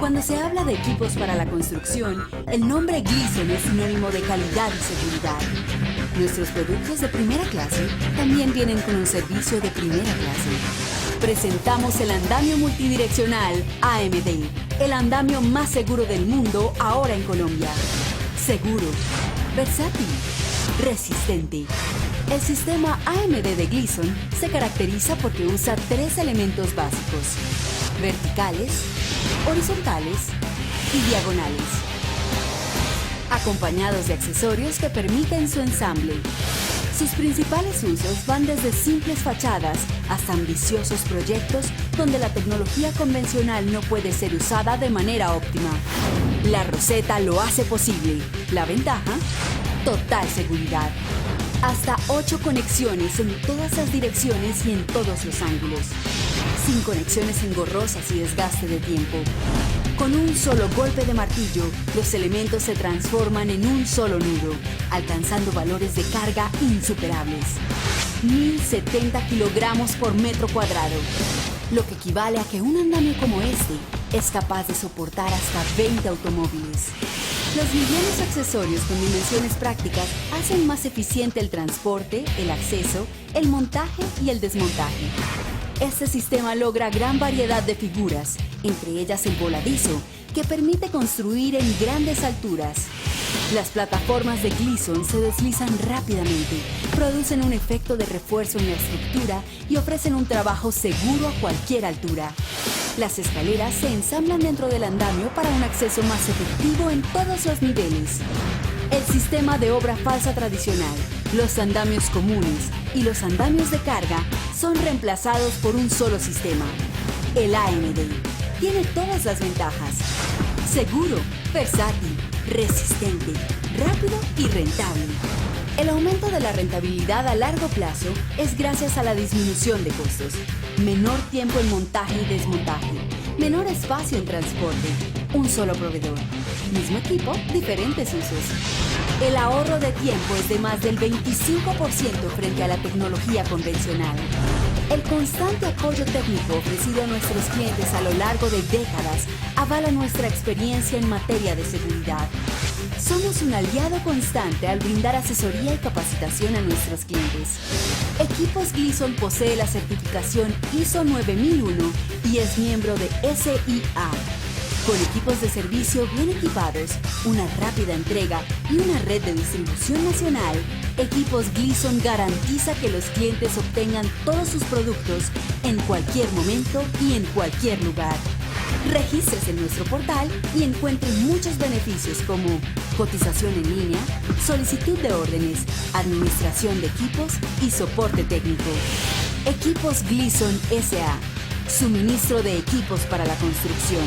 Cuando se habla de equipos para la construcción, el nombre Gleason es sinónimo de calidad y seguridad. Nuestros productos de primera clase también vienen con un servicio de primera clase. Presentamos el andamio multidireccional AMD, el andamio más seguro del mundo ahora en Colombia. Seguro, versátil, resistente. El sistema AMD de Gleason se caracteriza porque usa 3 elementos básicos: verticales, horizontales y diagonales, acompañados de accesorios que permiten su ensamble. Sus principales usos van desde simples fachadas hasta ambiciosos proyectos donde la tecnología convencional no puede ser usada de manera óptima. La Rosetta lo hace posible. La ventaja: total seguridad. Hasta 8 conexiones en todas las direcciones y en todos los ángulos. Sin conexiones engorrosas y desgaste de tiempo. Con un solo golpe de martillo, los elementos se transforman en un solo nudo, alcanzando valores de carga insuperables. 1070 kilogramos por metro cuadrado, lo que equivale a que un andamio como este es capaz de soportar hasta 20 automóviles. Los livianos accesorios con dimensiones prácticas hacen más eficiente el transporte, el acceso, el montaje y el desmontaje. Este sistema logra gran variedad de figuras, entre ellas el voladizo, que permite construir en grandes alturas. Las plataformas de Gleason se deslizan rápidamente, producen un efecto de refuerzo en la estructura y ofrecen un trabajo seguro a cualquier altura. Las escaleras se ensamblan dentro del andamio para un acceso más efectivo en todos los niveles. El sistema de obra falsa tradicional, los andamios comunes y los andamios de carga son reemplazados por un solo sistema. El AMD tiene todas las ventajas: seguro, versátil, resistente, rápido y rentable. El aumento de la rentabilidad a largo plazo es gracias a la disminución de costos, menor tiempo en montaje y desmontaje, menor espacio en transporte, un solo proveedor, mismo equipo, diferentes usos. El ahorro de tiempo es de más del 25% frente a la tecnología convencional. El constante apoyo técnico ofrecido a nuestros clientes a lo largo de décadas avala nuestra experiencia en materia de seguridad. Somos un aliado constante al brindar asesoría y capacitación a nuestros clientes. Equipos Gleason posee la certificación ISO 9001 y es miembro de SIA. Con equipos de servicio bien equipados, una rápida entrega y una red de distribución nacional, Equipos Gleason garantiza que los clientes obtengan todos sus productos en cualquier momento y en cualquier lugar. Regístrese en nuestro portal y encuentre muchos beneficios como cotización en línea, solicitud de órdenes, administración de equipos y soporte técnico. Equipos Gleason S.A. Suministro de equipos para la construcción.